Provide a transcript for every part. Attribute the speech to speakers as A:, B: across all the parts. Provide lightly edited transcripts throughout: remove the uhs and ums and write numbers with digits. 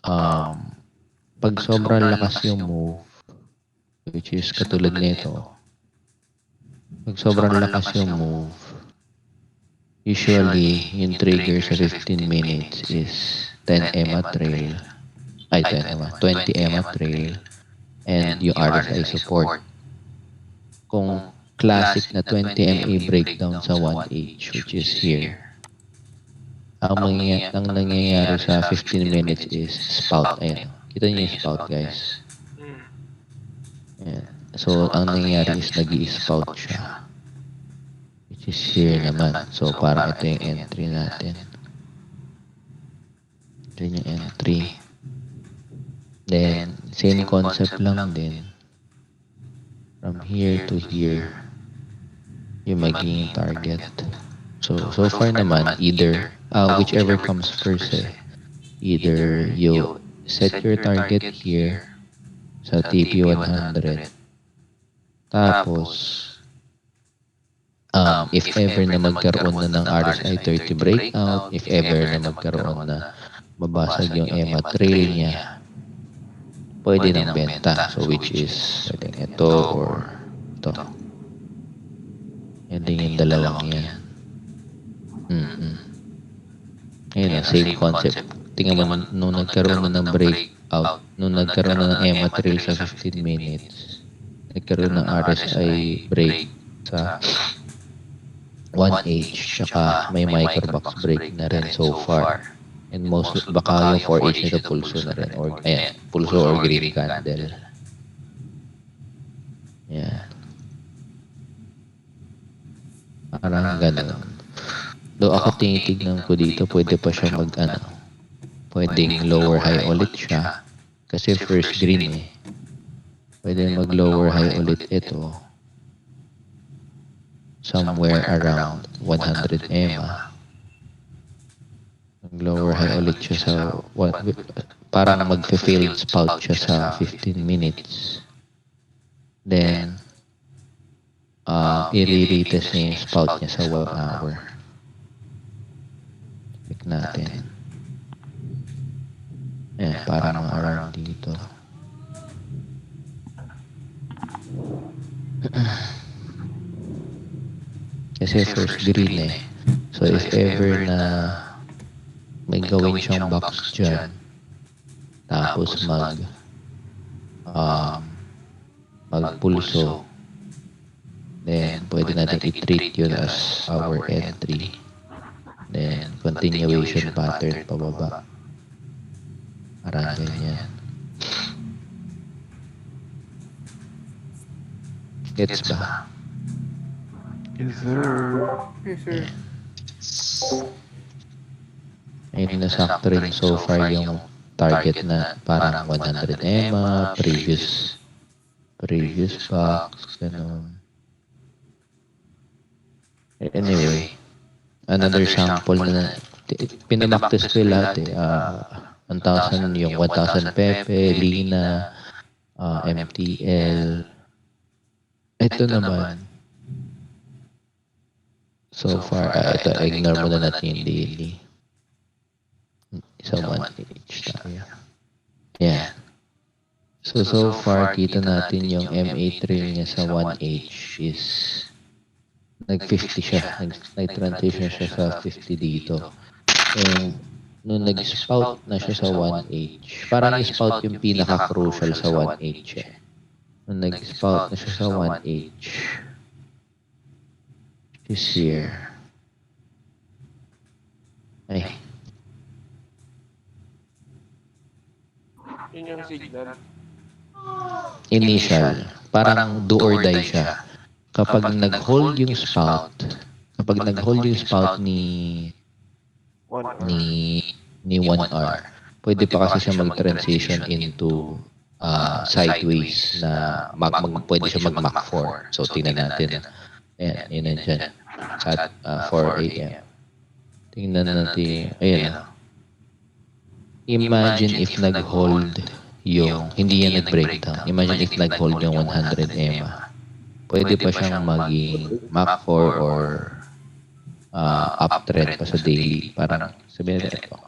A: um, pag sobrang lakas yung move, which is katulad nito, pag sobrang lakas yung move, usually, yung trigger sa 15 minutes is 10 EMA trail, 10 EMA, 20 EMA trail, and yung RSI support. Kung classic na 20 MA breakdown sa 1H, which is here, ang nangyayari sa 15 minutes is spout. Ayan. Kita niyo yung spout, guys. Ayan. So, ang nangyayari is nag-i-spout siya. Which is here naman. So, parang ito yung entry natin. Ito yung entry. Then, same concept lang din. From here to here, yung magiging target. So far naman, either, whichever comes first either you set your target here sa TP100, tapos, if ever na magkaroon na ng RSI 30 breakout, if ever na magkaroon na mabasag yung EMA trail niya, pwede nang benta. So, which is, pwede ito or ito. Yan din yung dalawang yan. Ayun na, same concept. Tingnan mo, nung nagkaroon na ng breakout, nung nagkaroon na ng EMA trail sa 15 minutes, nagkaroon ng RSI break sa 1H, tsaka may microbox break na rin so far. And most, baka yung 4H nito pulso na rin, or, ayan, pulso or green candle. Yan. Parang ganun. Though ako tinitignan ko dito, pwede pa siya pwedeng lower high ulit siya. Kasi first green Pwede mag lower high ulit ito. Somewhere around 100 EMA. Mag lower high ulit siya sa, parang mag-failed spout siya sa 15 minutes. Then, i-retest niya yung spout niya sa 1 hour. Check natin. Ayan, parang around dito. Kasi first green So, if ever na may gawin siyang box dyan, tapos magpulso, then pwede natin i-treat yun as our entry. Then, continuation pattern pababa. Parang ganyan. Gets ba?
B: Yes, sir.
C: Yes, sir.
A: Ayun, nasakto rin so far yung target na parang 100 EMA, previous box, ganun. Anyway, another sample na pinamaktis ko lahat 1,000 yung 1,000 Pepe, Lina, MTL. Ito naman, so far, ito, ignore muna natin yung daily. So, 1H tayo. Yeah. So far, kita natin yung MA trail niya sa 1H is nag-50 siya. Nag-transition siya sa 50 dito. And nung nag-spout na siya sa 1H, parang spout yung pinaka-crucial sa 1H Nung nag-spout na siya sa 1H, is here.
B: Yun yung signal.
A: Initial. Parang do or die siya. Kapag nag-hold yung spout ni 1R, pwede pa kasi siya mag-transition into sideways na pwede siya mag-Mach 4. So, tingnan natin. Ayan, yun nandiyan. At 4 AM. Tingnan natin. Ayan. Imagine if nag-hold yung, hindi yan nag-breakdown. Imagine if nag-hold yung 100 EMA. Pwede pa siyang maging Mach 4 or uptrend pa sa daily. Parang sabihin natin ito.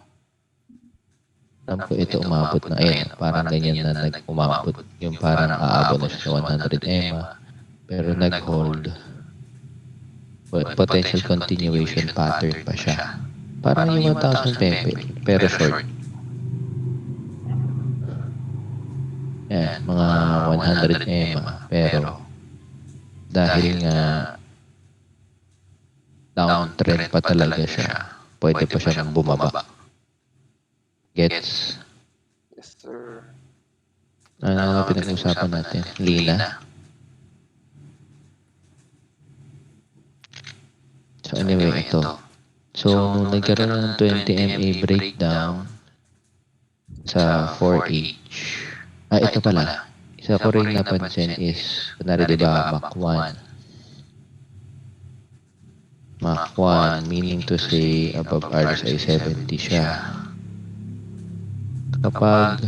A: alam ko ito umabot na, ayun, parang ganyan na umabot. Yung parang aabot na siya sa 100 EMA, pero nag-hold. Potential continuation pattern pa siya. Parang yung 1,000 pepe, pero short. Yan, mga 100 EMA, pero dahil nga downtrend pa talaga siya, pwede pa siyang bumaba. Gets?
B: Yes, sir.
A: Ano nga pinag-usapan natin? Lina. So anyway, ito. So, nung nagkaroon ng 20 MA breakdown sa 4H, ito pala. Isa ko rin napansin is, kunwari diba, Mach 1. Mach 1, meaning to say, above RSI 70 siya. Kapag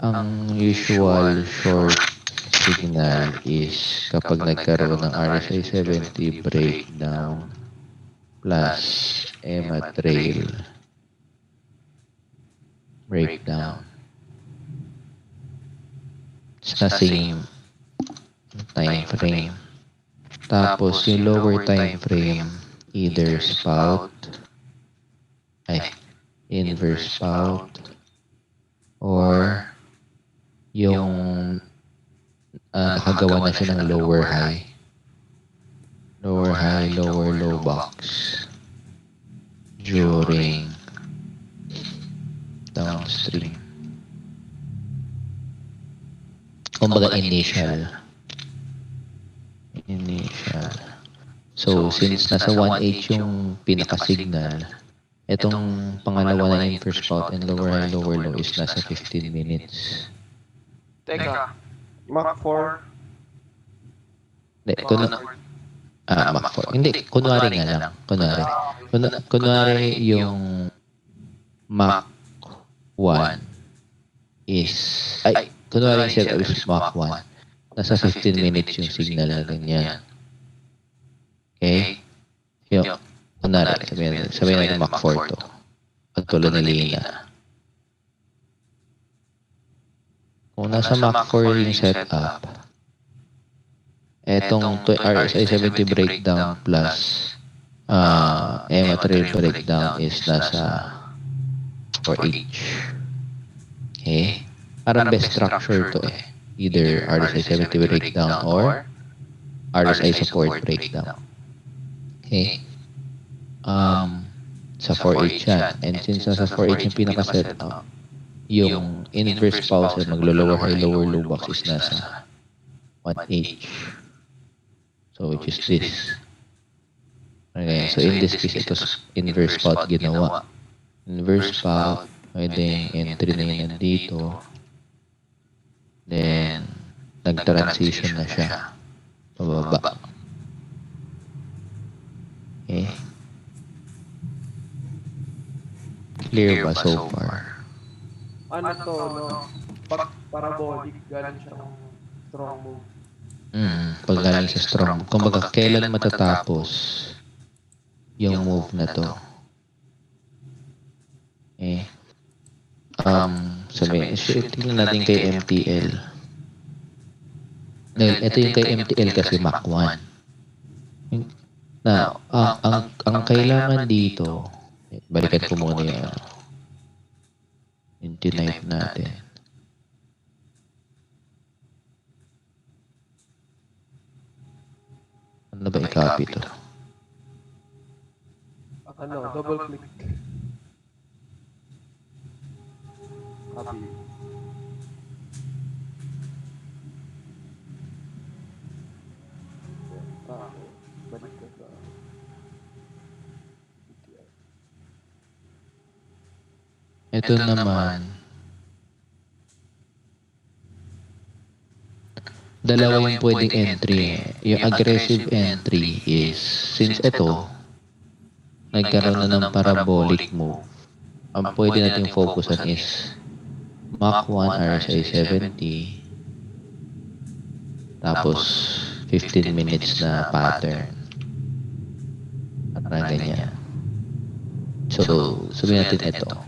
A: ang usual short signal is kapag nagkaroon ng RSI 70 breakdown plus EMA trail breakdown sa same time frame. Tapos yung lower time frame either inverse spout or yung nakagawa na siya ng lower high, lower low box during downstream. Kumbaga initial. So, since nasa 1H yung pinaka-signal, itong pangalawa na inverse spout and lower high, lower low is nasa 15 minutes.
B: Teka, Mach 4.
A: Hindi, Mach 4. Hindi, kunwari nga lang. Kunwari yung Mach 1 is, kunwari yung setup is Mach 1. Nasa 15 minutes yung signal na ganyan. Okay? Yung, kunwari, sabihin natin Mach 4 to. Pagtulad ni Lina. Kung nasa Mach 4 yung setup, etong RSI 70 breakdown plus EMA trail breakdown is nasa 4H. Okay? Parang best structure to eh. Either RSI 70 breakdown or RSI support breakdown. Okay? Sa 4H yan. And since nasa 4H yung pinaka-setup, yung inverse pause maglo-lower high, lower low box is nasa 1H. So, which is this. Okay, so in this case, ito inverse spout ginawa. Inverse spout, pwedeng entry na yun nandito. Then, nag-transition na siya. Pababa. Okay. Clear ba so far?
B: Ano to, no? Pag parabolic, galing siyang strong move.
A: Pag galing sa strong. Kumbaga, kailan matatapos yung move na to? Okay. Sabihin, tingnan natin kay MTL. Ito yung kay MTL kasi Mach 1. Now, ang kailangan dito, balikan ko muna yung type natin. Ano ba i-copy to?
B: Double click. Copy. Balik ka sa
A: Ito naman, dalawa yung pwedeng entry. Yung aggressive entry is, since ito, nagkaroon na ng parabolic move, ang pwede natin focusan is Mach 1 RSI 70, tapos 15 minutes na pattern. Parang ganyan. So, sabihin natin ito.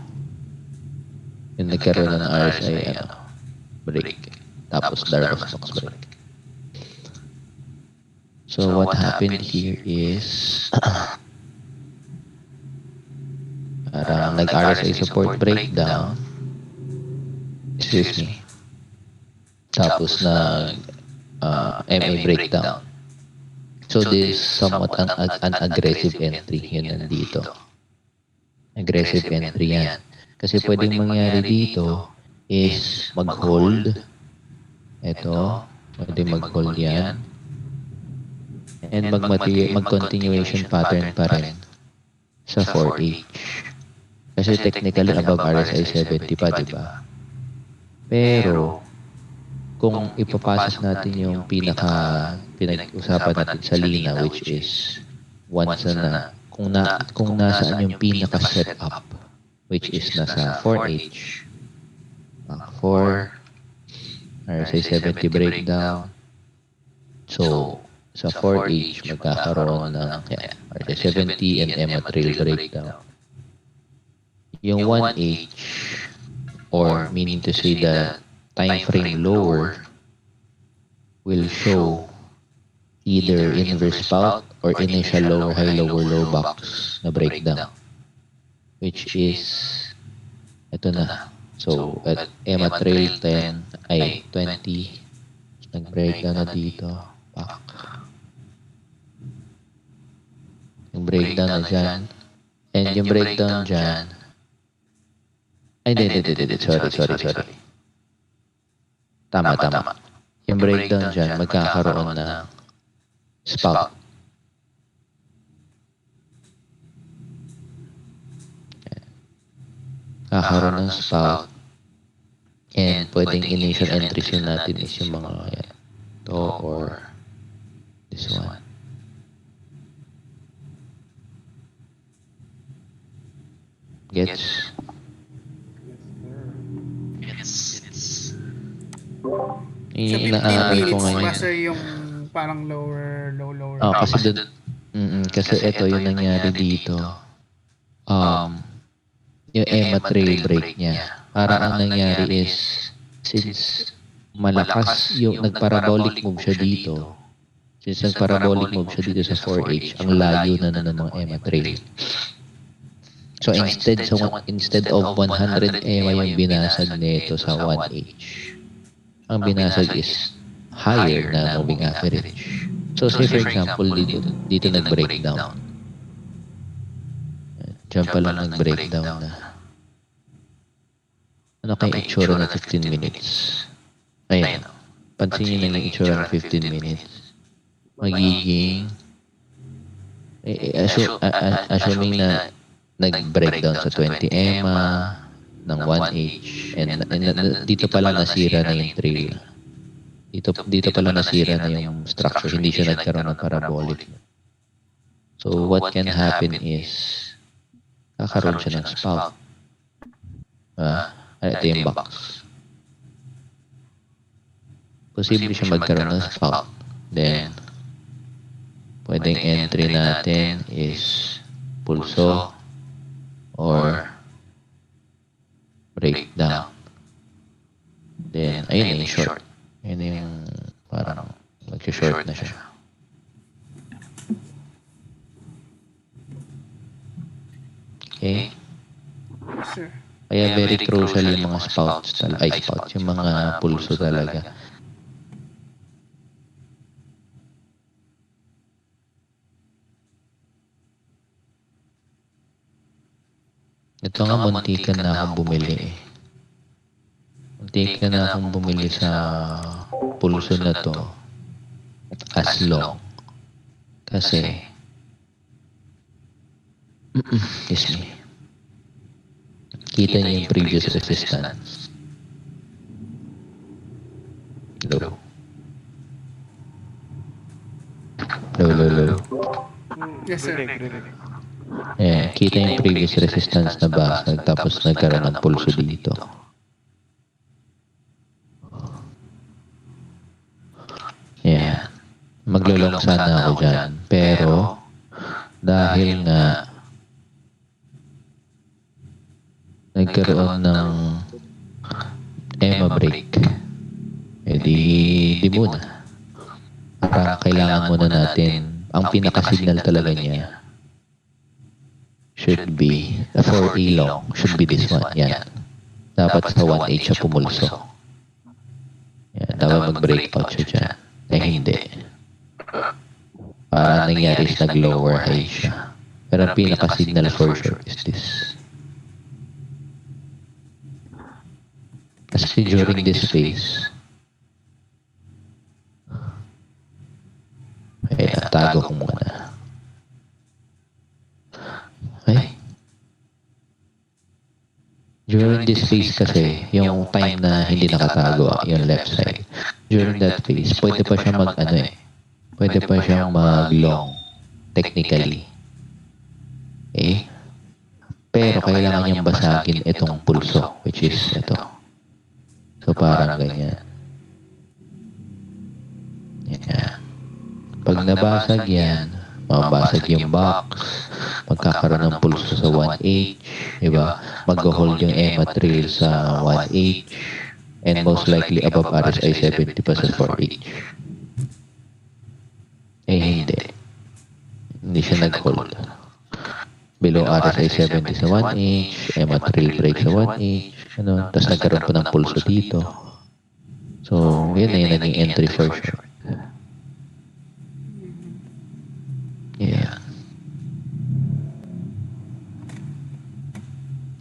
A: Yung nagkaroon ng RSI, break. Tapos Darvas-Knox break. So what happened here is parang nag-RSI support breakdown. Excuse me. Tapos nag MA breakdown. So this somewhat an aggressive entry yun nandito. Aggressive entry yan. Kasi pwedeng mangyari dito is mag-hold. Ito, pwedeng mag-hold yan. And mag-continuation pattern pa rin sa 4H. Kasi technically above RSI 70 pa, di ba? Pero kung ipapasok natin yung pinag-usapan natin sa Lina, which is once na kung nasaan yung pinaka setup, which is nasa 4H, 4, RSI 70 breakdown. So sa 4H magkakaroon ng RSI 70 and EMA trail breakdown. Yung 1H, or meaning to say the time frame lower, will show either inverse spout or initial lower high lower low box na breakdown, which is ito na. So at EMA trail 10 ay 20 nag-breakdown na dito, back. Yung breakdown na dyan, and yung breakdown dyan ay hindi, sorry. Tama. Yung breakdown dyan, magkakaroon ng spout. Kakaroon ng spout. And pwedeng initial entries yun natin is yung mga yan. Ito or this one. Gets?
C: So,
A: Yung
C: 15
A: inaaral ko
C: minutes
A: ngayon.
C: ba sir yung parang lower.
A: Kasi kasi ito yung nangyari dito. Yung EMA trail break niya. Parang ang nangyari is, since malakas yung nagparabolic move siya dito, sa 4H, ang layo na ng mga EMA trail. So instead of 100 EMA yung binasag nito sa 1H, ang binasag is higher na moving average. So say for example, dito nag-breakdown. Diyan pa lang nag-breakdown na. Ano kaya itsura na 15 minutes? Ayan. Pansin nyo na yung itsura na 15 minutes. Magiging assuming na nag-breakdown sa 20 EMA ng 1H and dito pala nasira na yung trail. Dito pala nasira na yung structure, hindi siya nagkaroon ng parabolic. So what can happen is kakaroon siya ng spout. Ito yung box. Posible siya magkaroon ng spout. Then pwedeng entry natin is pulso or breakdown. Then, ayun na yung short. Ayun na yung parang mag-short na siya. Okay?
C: Sir.
A: Kaya very crucial yung mga spouts, yung mga pulso talaga. Ito nga, muntikan na akong bumili eh. Muntikan na akong bumili sa pulso na to as long. Kasi, excuse me, kita niyo yung previous resistance. Low.
C: Yes sir.
A: Kita yung previous resistance na basag tapos nagkaroon ng pulso dito. Maglulong sana ako dyan. Pero, dahil nga nagkaroon ng EMA break. Eh di muna. Parang kailangan muna natin, ang pinaka-signal talaga niya should be, for ilong, should be this one. Yan. Dapat sa 1H siya pumulso. Yan. Dapat mag-breakout siya dyan. Eh hindi. Parang nangyari is nag-lower high siya. Pero ang pinaka-signal for sure is this. Kasi during this phase, ay, tago ko muna. Ay. During this phase kasi, yung time na hindi nakatago yung left side, during that phase, pwede pa siya pwede pa siyang mag-long, technically. Eh? Pero kailangan niyang basagin itong pulso, which is ito. So parang ganyan. Yan. Pag nabasag yan, mabasag yung box, magkakaroon ng pulso sa 1H, diba? Mag-hold yung EMA trail sa 1H, and most likely above RSI 70 pa sa 4H. Eh hindi. Hindi siya nag-hold. Below RSI 70 sa 1H, EMA trail break sa 1H, tapos nagkaroon pa ng pulso dito. So, yun na yung naging entry for sure. Yeah.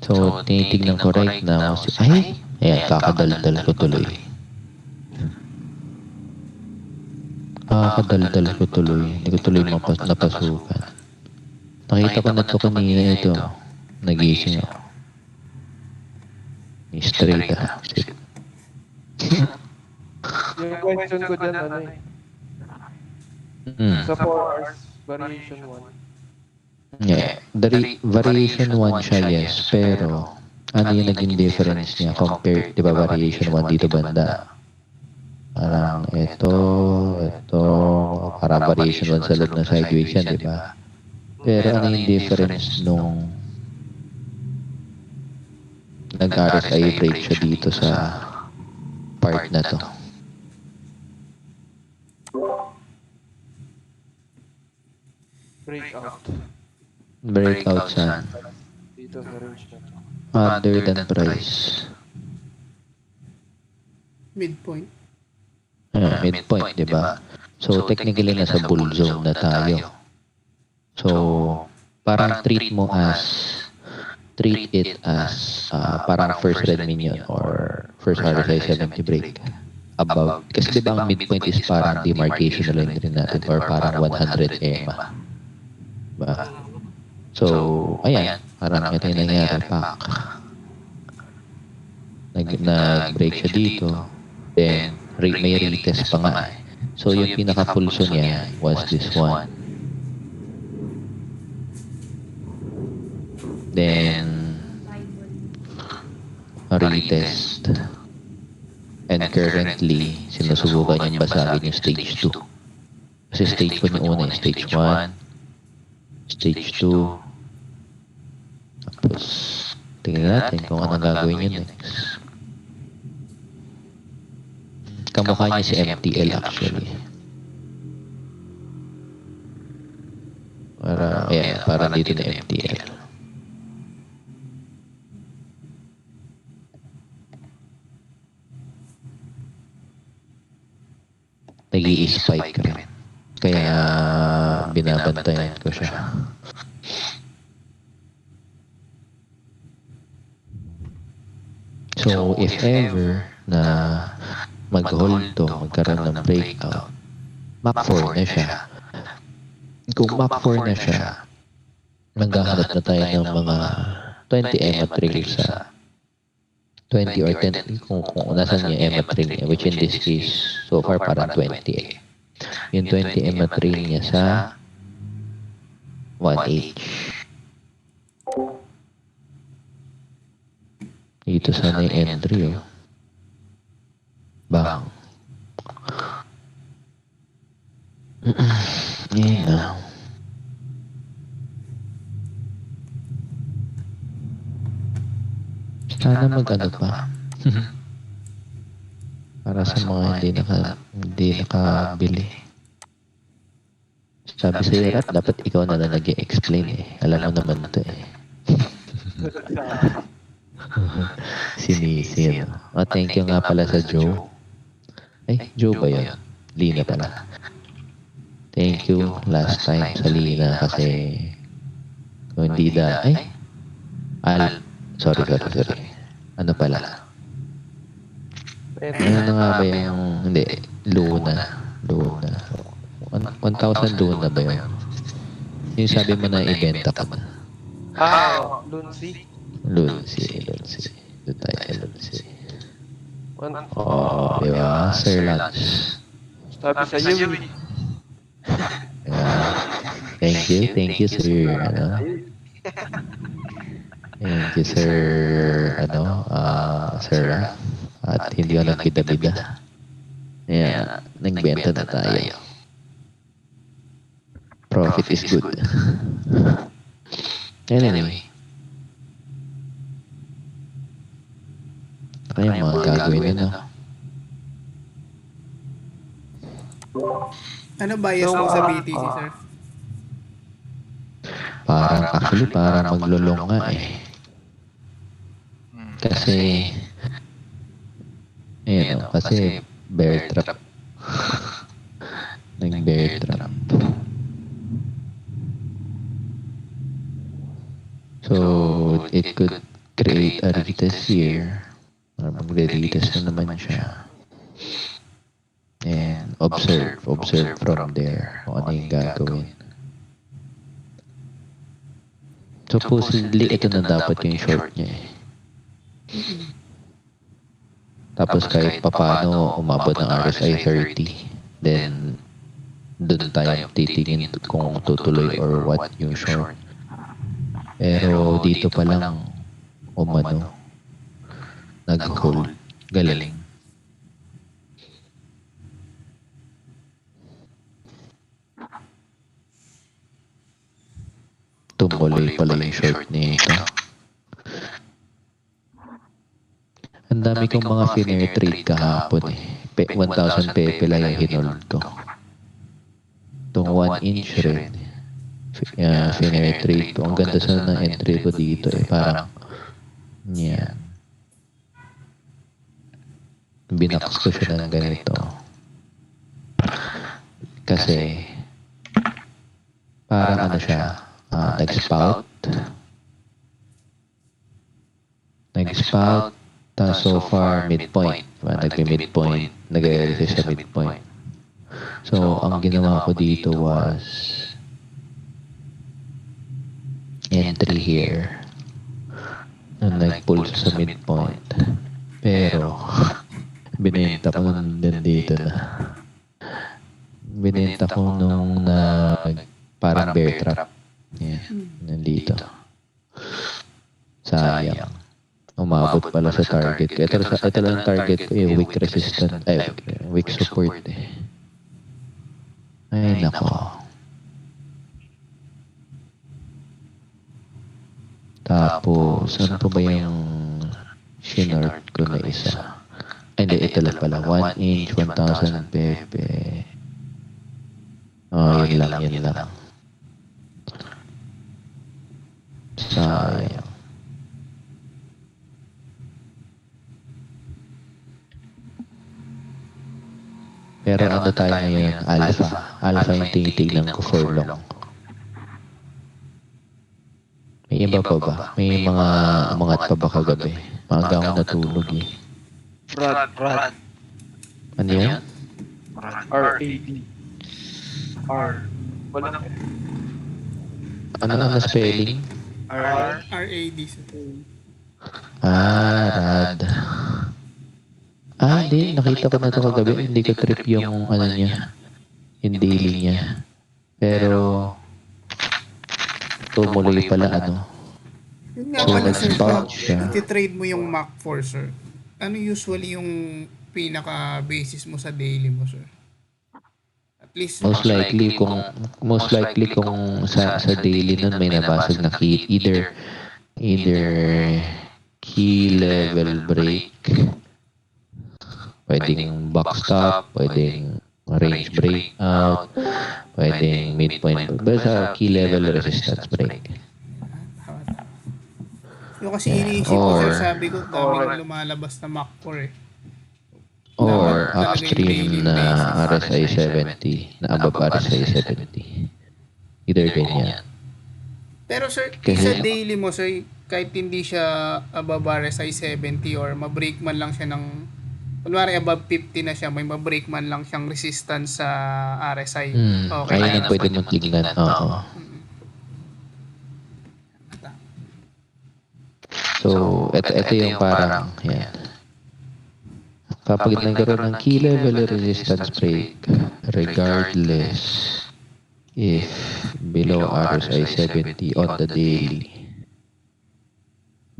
A: So, tinitignan ko right now. Ay! Ayan, kakadaldal ko tuloy. Kakadaldal ko tuloy. Hindi ko tuloy napasukan. Nakita ko na ito kanina ito. Nagising ako. Straight ah.
B: Yung question ko dyan, ano eh. Sa 4 hours, variation 1.
A: Yeah. Variation 1 siya, yes. Pero, ano yung naging difference niya compared, di ba, variation 1 dito banda? Parang ito, parang variation 1 sa loob ng sideways yan, di ba? Pero ano yung difference nung nag-RSI break siya dito sa part na to? Breakout saan?
B: Dito sa range na to.
A: Other than price.
C: Midpoint.
A: Midpoint, di ba? So, technically, nasa bull zone na tayo. So, parang treat it as parang first red minion or first RSI 70 break above. Kasi di ba ang midpoint is parang demarcation na line rin natin or parang 100 EMA. Diba? So, ayan. Parang ito yung nangyari. Nag-break siya dito. Then, may retest pa nga. So, yung pinaka-pulso niya was this one. Then, retest. And currently, sinusubukan niyang basagin yung stage 2. Kasi stage 1 yung una, stage 1, stage 2. Tapos, tingnan natin kung anong gagawin niya next. Kamukha niya si MTL actually. Para dito na MTL. Nag-i-spike rin. Kaya binabantayan ko siya. So, if ever na mag-hold to, magkaroon ng breakout, map 4 na siya. Kung map 4 na siya, maghahanap na tayo ng mga 20 EMA trail sa 20 or 10 kung nasan yung EMA trail niya, which in this case, so far parang 20 eh. Yung 20 EMA trail niya sa 1H. Dito sana yung entry oh. Bang. Yeah. Sana mag-ano pa. Para sa mga hindi nakabili. Sabi sa'yo, Rat, dapat ikaw na lang nag-explain eh. Alam mo naman to eh. Sinisi, no? Oh, thank you nga pala sa Joe. Ay, Joe ba yun? Lina pala. Thank you last time sa Lina kasi kung hindi sorry. Ano pala? Ano na nga ba yung, hindi, Luna. 1,000 Luna ba yun? Yung sabi mo na ibenta ko na.
B: Lunsi.
A: Lunsi. Doon tayo sa Lunsi. Oh, di ba? Sir Lance.
B: Sabi sa iyo.
A: Yeah. Thank you, sir. Thank you, sir. Sir Raf. At hindi ako nagbida-bida. Yeah, nagbenta na tayo. Profit is good. Anyway. Kaya mga gagawin na.
C: Ano bias mo sa BTC, sir?
A: Parang maglulong nga eh. Kasi, kasi bear trap. Nag-bear trap. So, it could create a retest here. Or magre-retest na naman siya. And observe from there kung ano yung gagawin. Supposedly, ito na dapat yung short niya eh. Tapos kahit papano umabot ng RSI 30, then doon tayo titingin kung tutuloy or what yung short. Pero dito pa lang nag-hold. Galing. Tumuloy pala yung short nito. Ang dami kong mga finare trade kahapon eh. 1,000 pepe lang yung hinold ko. Itong 1 inch rin. Finare trade ko. Ang ganda sa ng entry ko dito eh. Parang, yan. Binaks ko siya ng ganito. Kasi, parang ano siya, nag-spout. So far, midpoint. Diba? Nag-midpoint. Nag-resist sa midpoint. So, ang ginawa ko dito was entry here. Nag-pull sa midpoint. Pero, binenta ko nun din dito na. Binenta ko nung parang bear trap. Yeah, nandito. Sayang. Umabot pala sa target ko. Ito lang target ko eh, weak resistance. Weak support eh. Ay, nako. Tapos, ano pa ba yung shinort ko na isa? Ay, hindi, ito lang pala. 1 inch, 1,000 pepe. Oh, yun lang. Sayang. Pero ano tayo ngayon? Alpha yung tinitignan ko for long. May iba pa ba? May mga umangat pa ba kagabi? Maaga ako natulog eh.
B: Rad.
A: Ano yan?
B: R-A-D. R. Walang
A: Ano na spelling?
B: R.
C: RAD, sir.
A: Rad. Hindi. Nakita ko na ito kagabi. Hindi ko trip yung ano niya. Yung daily niya. Pero, tumuloy pala ano.
C: Yun nga
A: So,
C: pala, sir,
A: nag-spout
C: pag
A: siya.
C: iti-trade mo yung Mach 4, sir, ano usually yung pinaka-basis mo sa daily mo, sir? At least,
A: Most likely kung sa daily nun may nabasag na key, either key level break, Pwedeng box stop, pwedeng range breakout, pwedeng midpoint. Basta key level resistance break.
C: Tama. Yung kasi
A: Yeah.
C: iniisip ko, sir,
A: Or,
C: sabi ko, daming lumalabas na Mach 4 eh.
A: or
C: Dapat talaga yung daily
A: upstream na
C: basis.
A: RSI 70, na above RSI 70. Either ganyan.
C: Pero sir,
A: Kasi-
C: sa daily mo, sir, kahit hindi siya above RSI 70 or ma-break man lang siya ng, kunwari above 50 na siya, may ma-break man lang siyang resistance sa RSI. Okay
A: Kaya
C: na.
A: na pwede mong tignan. Oo. So, ito yung parang, yan. Kapag nagkaroon ng key level resistance break, regardless if below RSI 70 on the daily,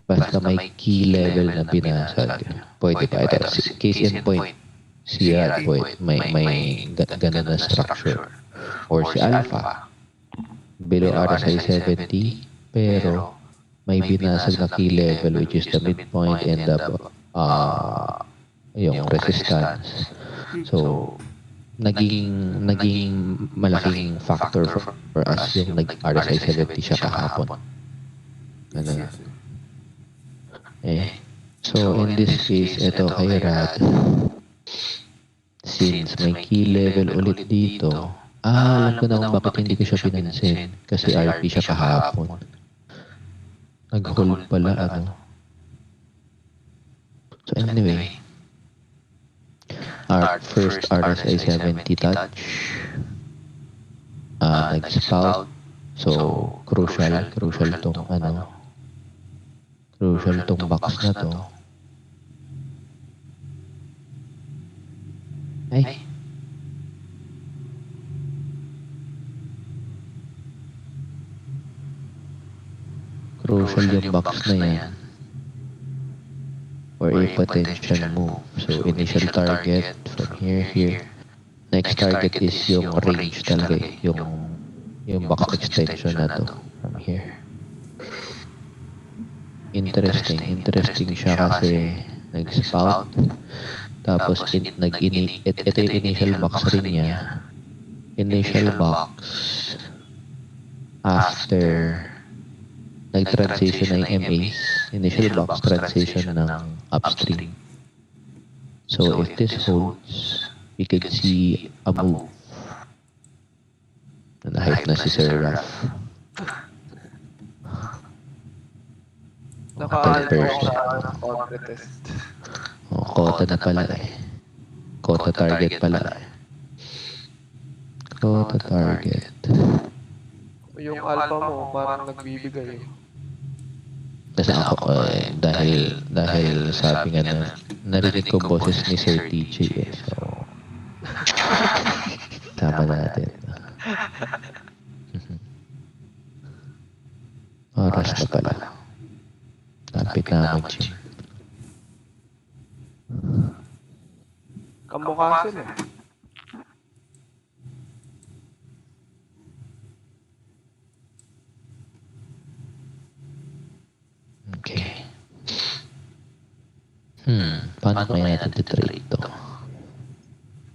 A: basta may key level na binasag, pwede pa. Ito, case in point, si Rad, may ganun na structure. Or si Alpha, below RSI 70, pero may binasag na key level which is the midpoint and the yung resistance. So, naging malaking factor for us yung nag-RSI 70 siya kahapon. Ano? So, in this case, ito kay Rad, since may key level ulit dito, alam ko na kung bakit hindi ko siya pinansin. Kasi RP siya kahapon. Nag-hold pala, ano. So, anyway, our first RSI 70 touch, nag-spout. So, crucial tong, crucial tong box na to. Ay. Crucial yung box na yan for a potential move. So, initial target from here. Next target is yung range talaga eh. Yung box extension na to from here. Interesting siya kasi nag-spout. Tapos, ito yung initial box rin niya. Initial box after nag-transition ng MAs, initial box transition ng upstream. So, if this holds, we could see a move. Na-hype na si Sir Raf.
B: Naka-alpha ako sa kontra test.
A: Kota na pala eh. Kota target pala eh. Kota target.
B: Yung alpha mo, parang nagbibigay.
A: Kasi ako, dahil sabi nga na, narinig ko boses ni Sir TJ eh. So, tama natin. Oras na pala. Lapit na mag-gym.
B: Kamukha sila.
A: Okay. Paano kaya natin titrade to?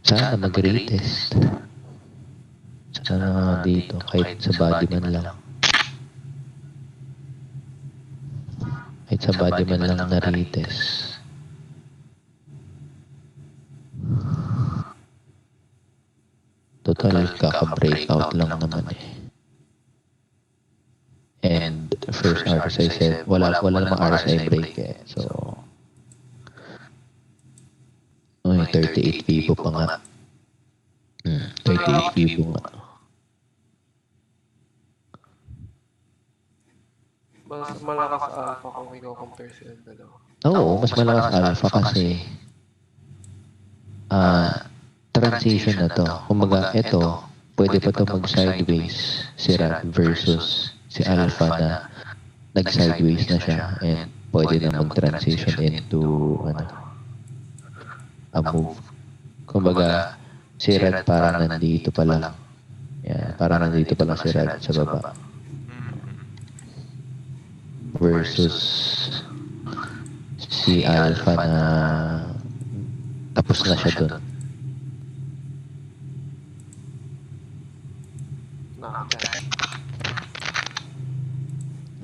A: Sana mag-retest. Sana dito, kahit sa body man lang. Kahit sa body man lang na-retest. Total, kaka-breakout lang naman eh. And first RSI said, wala namang RSI break eh. So, 38 Vivo pa nga. 38 Vivo nga.
B: Mas malakas alpha kung i-compare silang dalawa.
A: Oo, mas malakas alpha kasi transition na to. Kumbaga, ito, pwede pa to mag-sideways si Rad versus si Alpha na nag-sideways na siya and pwede na mag-transition into a move. Kumbaga, si Rad parang nandito pa lang. Yan, parang nandito pa lang si Rad sa baba. Versus si Alpha na Tapos na siya dun.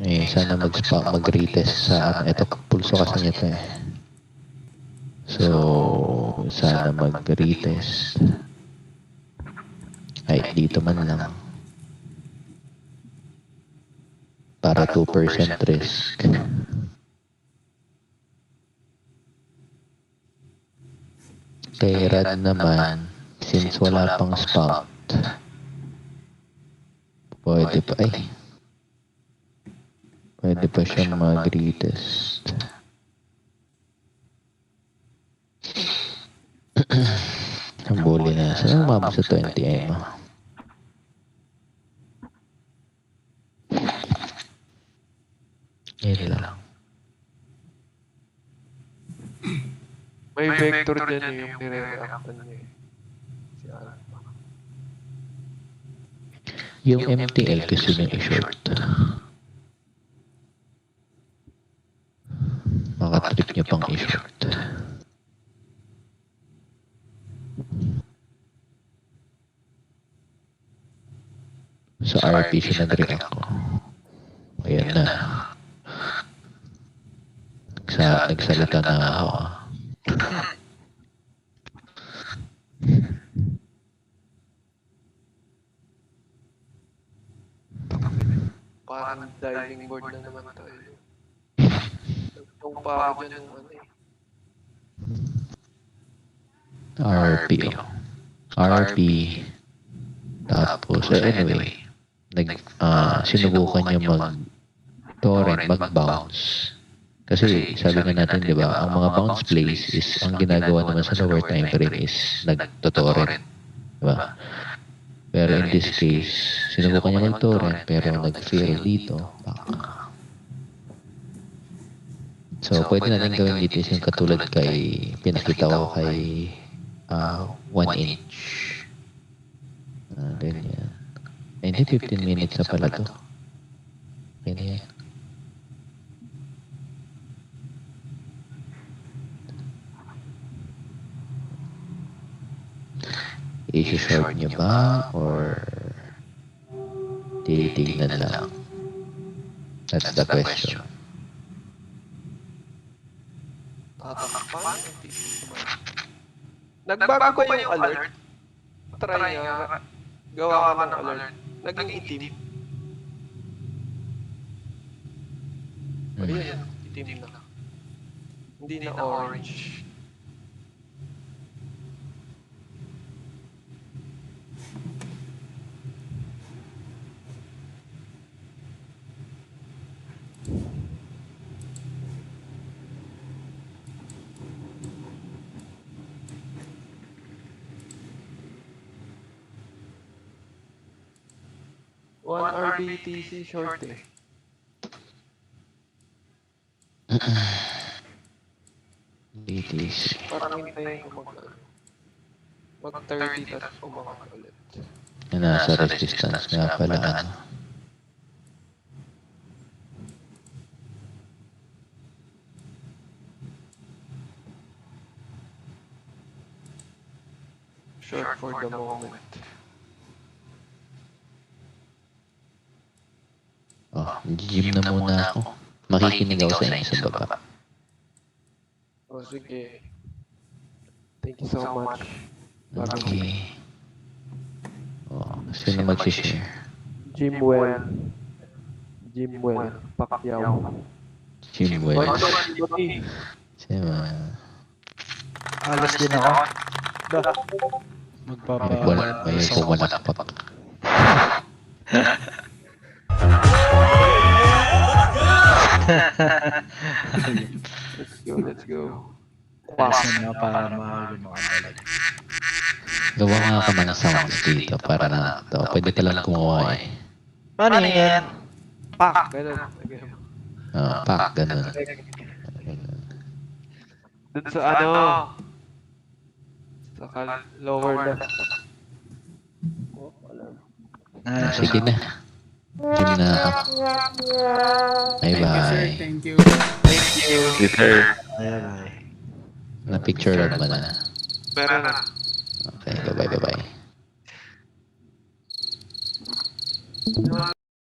A: Eh, sana mag-retest sa ano. Ito, pulso kasi niya to eh. So, sana mag-retest. Ay, dito man lang. Para 2% risk. Kay Rad naman, since wala pang spot, pwede pa, pwede pa siyang mag-retest. Ang bully na. Saan umabot sa 20M? Yun lang.
B: May vector dyan eh, yung nire-reactan niya eh. Si Alpha.
A: Yung MTL gusto nyo i-short. Makatrip nyo pang i-short. Sa RP siya nag-react ko. Ayan na. Nagsalita na ako.
B: Parang diving board na naman tayo. Nagtong pa ako dyan ng ano eh.
A: RP. RP. Tapos, anyway, sinubukan niya mag-torrent, mag-bounce. Kasi sabi nga natin, di ba, ang mga bounce plays is, ang ginagawa naman sa lower time frame is nag-torrent. Di ba? Pero in this case, sinubukan niya mag-torrent, pero nag-fail dito. So, pwede natin gawin dito is yung katulad kay, pinakita ko kay 1 inch. Ganyan. Hindi, 15 minutes na pala to. Ganyan. I-short nyo ba? Or titignan lang? That's the question.
B: Tatakpan? Nagbago ba yung alert? Try nga. Gawa ka ng alert. Naging itim. Ayan, itim na. Hindi na orange. One RBTC short eh.
A: BTC.
B: Parang hintayin ko mag-30 tapos umangat ulit.
A: Nasa resistance nga pala. Ano.
B: Short for the moment.
A: Oh, gym na muna ako. Makikinig ako sa inyo sa baba.
B: O sige. Thank you so much.
A: Okay. Oh, sino mag-share?
B: Jimwell. Pacquiao.
A: Jimwell. Sino?
D: Alas din ako.
A: May pumalakpak.
B: Let's go.
D: Paso na para makagalit.
A: Gawa nga ako ng sounds dito para na to. Pwede palang gumawa eh.
D: Ano yan?
B: Pak! Ganun.
A: Pak, ganun.
B: Dun sa ano? Sa lower left.
A: Sige na. Gym na ako.
C: Thank you, sir.
A: Bye-bye.
C: Thank you.
B: Thank you.
D: Ayan ay.
A: Na-picture lang ba na?
B: Meron na.
A: Okay, bye-bye, bye-bye.
B: Yung mga